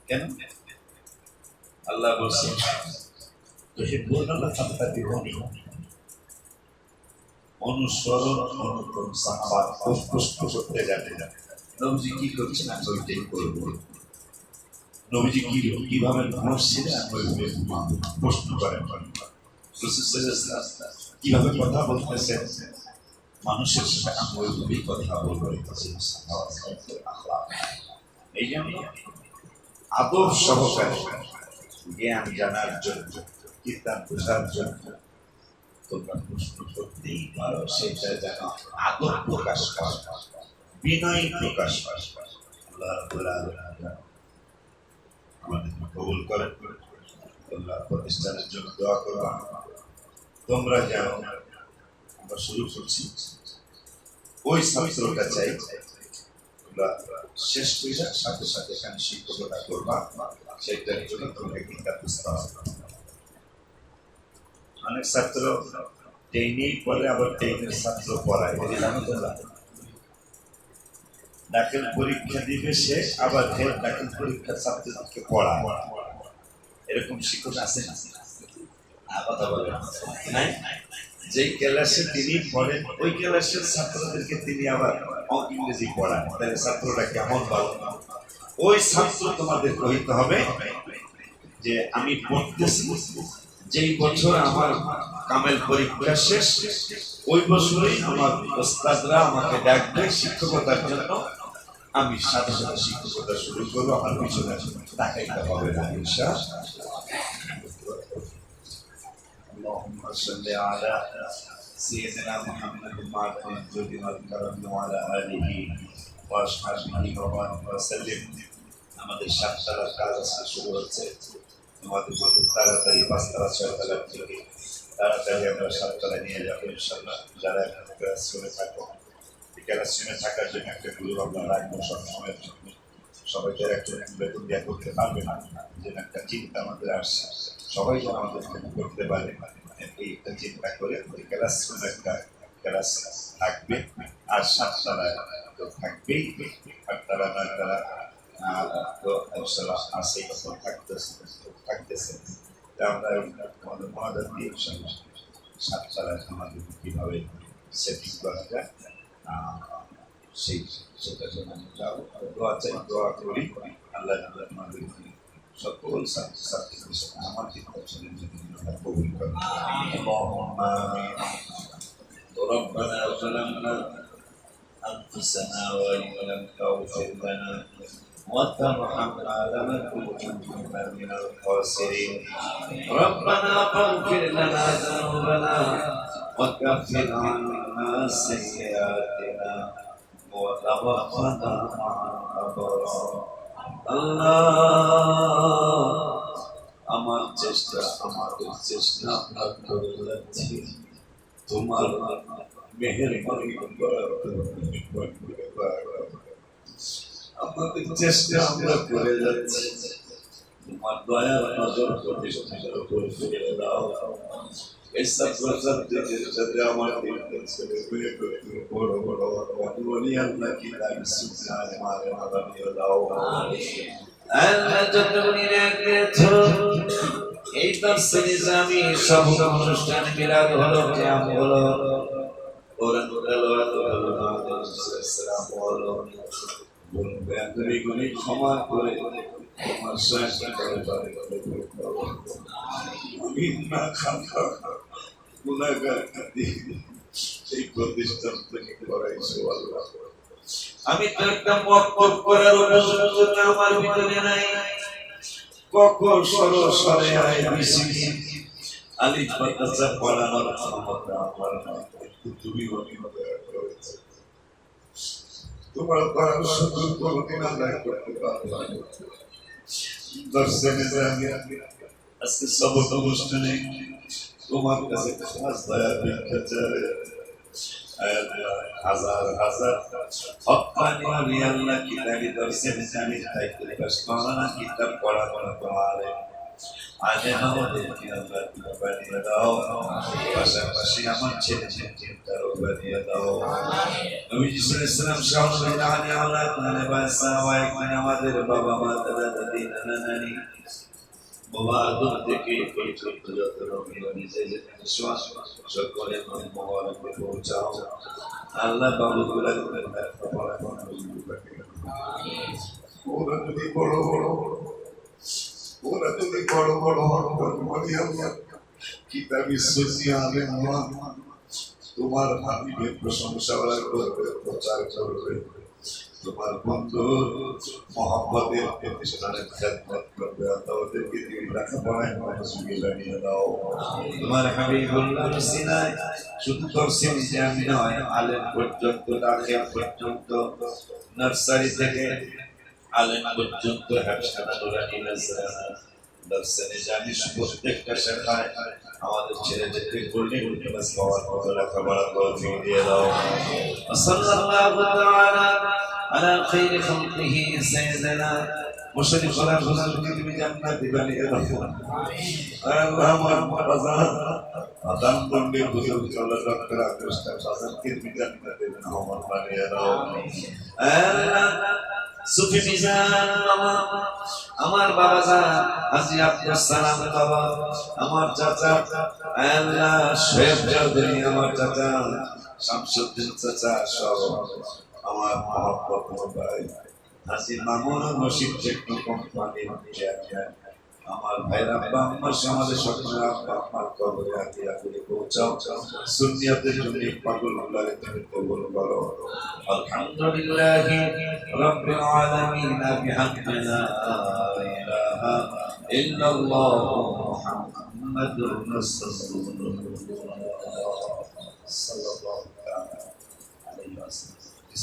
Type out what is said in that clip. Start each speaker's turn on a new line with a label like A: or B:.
A: কেন? আল্লাহ বলছেন অনুসরণ অনুকরণ সাহাবাত প্রশ্ন করতে জানে না নবীজি কি করছেন আমি ওইটাই করবো। নবীজি কিভাবে ঘুমাচ্ছিলেন আমি ওইভাবে ঘুমাবো। প্রশ্ন করেন কিভাবে কথা বলতেছেন মানুষের সাথে আমি ওইভাবেই কথা বলবো। এই জন্য আদব সহকারে জ্ঞান জানার জন্য কিতাব বোঝার জন্য তোমরা প্রশ্ন করতেই পারো, সেটা যেন আদব প্রকাশ পায়, বিনয় প্রকাশ পায়। আল্লাহ রাব্বুল আলামিন আমাদের কবুল করেন। আল্লাহ প্রতিষ্ঠানের জন্য দোয়া করবা। তোমরা যাও, আমরা শুরু করছি। ওই ছাত্রটা চাই তোমরা শেষ করে সাথে সাথে এখানে শিক্ষকতা করবা, সেটার জন্য তোমাকে কিতাব বুঝতে হবে। অনেক ছাত্র টেনেই পড়ে, আবার টেনের ছাত্র পড়ায়, দাখিল পরীক্ষা দিবে সে, আবার ফের দাখিল পরীক্ষা ছাত্রকে পড়ায়। এরকম শিক্ষক আছে না? কথা বলে নাই? যেই ক্লাসে তিনি পড়েন ওই ক্লাসের ছাত্রদেরকে তিনি আবার ইংরেজি পড়ান, তাহলে ছাত্ররা কেমন ভালো। ওই ছাত্র তোমাদের কইতে হবে যে আমি পড়তেছি, যেই বছর আমার কামেল পরীক্ষা শেষ ওই বছরই আমার ওস্তাদরা আমাকে ডাকবে শিক্ষকতার জন্য, আমি সাথে সাথে শিক্ষকতা শুরু করবো। আমার পিছনে তাকাইতে হবে না। ইনশাআল্লাহ। اللهم صل على سيدنا محمد وعلى الجود والكرم وعلى آله وأصحابه وسلم। আমাদের সাতটার কাজ আজকে শুরু হচ্ছে। আমাদের খুব তাড়াতাড়ি 5তলা 6তলা থেকে তাড়াতাড়ি আমরা 7তলা নিয়ে যাবো ইনশাআল্লাহ। যারা ক্লাসরুমে থাকো, ক্লাসরুমে থাকার জন্য একটা গ্রুপ আমরা রাখবো সবসময়ের জন্য। সবাইকে একজন বেতন দেওয়া করতে পারবে না, যেন একটা চিন্তা আমাদের আসছে, সবাই যেন আমাদের করতে পারে, এই একটা চিন্তা করে ক্লাসরুমে একটা ক্লাস থাকবে। আর 7তলায় তো থাকবেই, 8তলা 9তলা তো আসেই থাকতেছে। আমরা আমাদের মহাদার দিয়ে 7তলায় আমাদের কীভাবে সেটিং করা যায় সেটার জন্য যাবো। দোয়া চাই, দোয়া করি আল্লাহ আমাদের সকল ছাত্রছাত্রীদের সাথে আমার চিন্তার জন্য কবুল করেন। ربنا ظلمنا أنفسنا وإن لم تغفر لنا وترحمنا لنكونن من الخاسرين. ربنا فاغفر لنا ذنوبنا وكفر عنا سيئاتنا وتوفنا مع الأبرار. আল্লাহ আমার চেষ্টা, আমাদের চেষ্টা আমরা করে যাচ্ছি, তোমার মেহেরবানি আমাদের চেষ্টা আমরা করে যাচ্ছি, তোমার দয়ার নজর প্রতিষ্ঠানের উপরে ফিরে দাও। এই ছাত্রছাত্রীদের সাথে আমার ছেলে মেয়ে বড় বড় আল্লাহ কি দাবি সুবহান মারে মাদানিয়ে দাও। আল্লাহ যতগুলি রেখেছো এই দর্শে নিজামি সব অনুষ্ঠান বিরাট হলো, কিয়াম হলো, কোরআন তেলাওয়াত হলো, ইসলাম হলো, তুমি গুলি ক্ষমা করে তোমার সহায়তা করে পারে বিনা খাতা গুনাহগার এই প্রতিষ্ঠান থেকে করাইছো আল্লাহ। আমি তো একটা মক্তব করার উপযোগ আমার ভিতরে নাই। কখন সরে আয় বিসিকি আলিফ বাতাসা পড়ানোর ক্ষমতা আমার নাই, তুমি অনিমতে করেছো। তোমার পড়ার সুযোগ কোনদিন আল্লাহ করতে পারবে না। দর্শনে যাবে আজকে সবক অনুষ্ঠানে তোমার কাছে খাস দয়া ভিক্ষা চাই। হাজার হাজার হক্কানি আল্লাহ কিতাবি দর্শনে জানি তাই প্রকাশ মাওলানা কিতাব পড়া তোমার আলেম আমাদেরকে আল্লাহ বানিয়ে দাও, পাশাপাশি আমার ছেলে ছেলেটারও বানিয়ে দাও। নবী সাল্লাল্লাহু আলাইহি ওয়াসাল্লাম আমাদের বাবা মা দাদা দাদি নানা নানি বাবা আদম থেকে পর্যন্ত যত নবী নিজে বিশ্বাস সকলে মোবারকে পৌঁছাও। আল্লাহ বাবুগুলা ওরা যদি বড় বড় কিতাবি সুফিয়া আলেম তোমার হাবিবের প্রশংসা করবে, প্রচার করবে, তোমার বন্ধু মোহাম্মদের প্রতিষ্ঠানের খেদমত করবে, ওদেরকে তুমি লেখাপড়ায় মনোযোগী বানিয়ে দাও। তোমার হাবিবুল্লাহ সিনায় শুধু তফসির জানি নয়, আলেম পর্যন্ত, দাখিল পর্যন্ত, নার্সারি থেকে আলেম পর্যন্ত হাফসানা নুরানি নাজরানা দর্শনে জানিস প্রত্যেকটা শাখায় আমাদের ছেলেদেরকে গোল্ডেন ক্লাস পাওয়ার মতো লেখাপড়া তৌফিক দিয়ে দাও। সাল্লাল্লাহু তাআলা আলা খাইরি খালকিহি সাইয়্যিদিনা মুশাররিফ সাল্লাল্লাহু তুমি জান্নাতি বানিয়ে দাও। আল্লাহ আমার বাজার আদান বন্ডে বুজুর্গ চলা ডক্টর আকাশ সাজানকে তুমি জান্নাতে আমার বানিয়ে দাও। আল্লাহ সুফি মিজান বাবা, আমার বাবা হাজী আব্দুল সালাম বাবা, আমার চাচা আল্লাহ শেখ চৌধুরী, আমার চাচা শামসুদ্দিন চাচা সহ আমার মহব্বত ভাই হাজী মামুন নসিব টেকনো কোম্পানির চেয়ারম্যান, আমার ভাইয়ের আব্বা আম্মার সমাজে সকলের আব্বা আম্মার কবরে আকিরা করে পৌঁছাও। সুন্নিয়তের জন্য পাগল আল্লাহরে তুমি কবুল করো। আলহামদুলিল্লাহি রাব্বিল আলামিন বিহামদি লা ইলাহা ইল্লাল্লাহ মুহাম্মাদুর রাসূলুল্লাহ সাল্লাল্লাহু আলাইহি ওয়াসাল্লাম।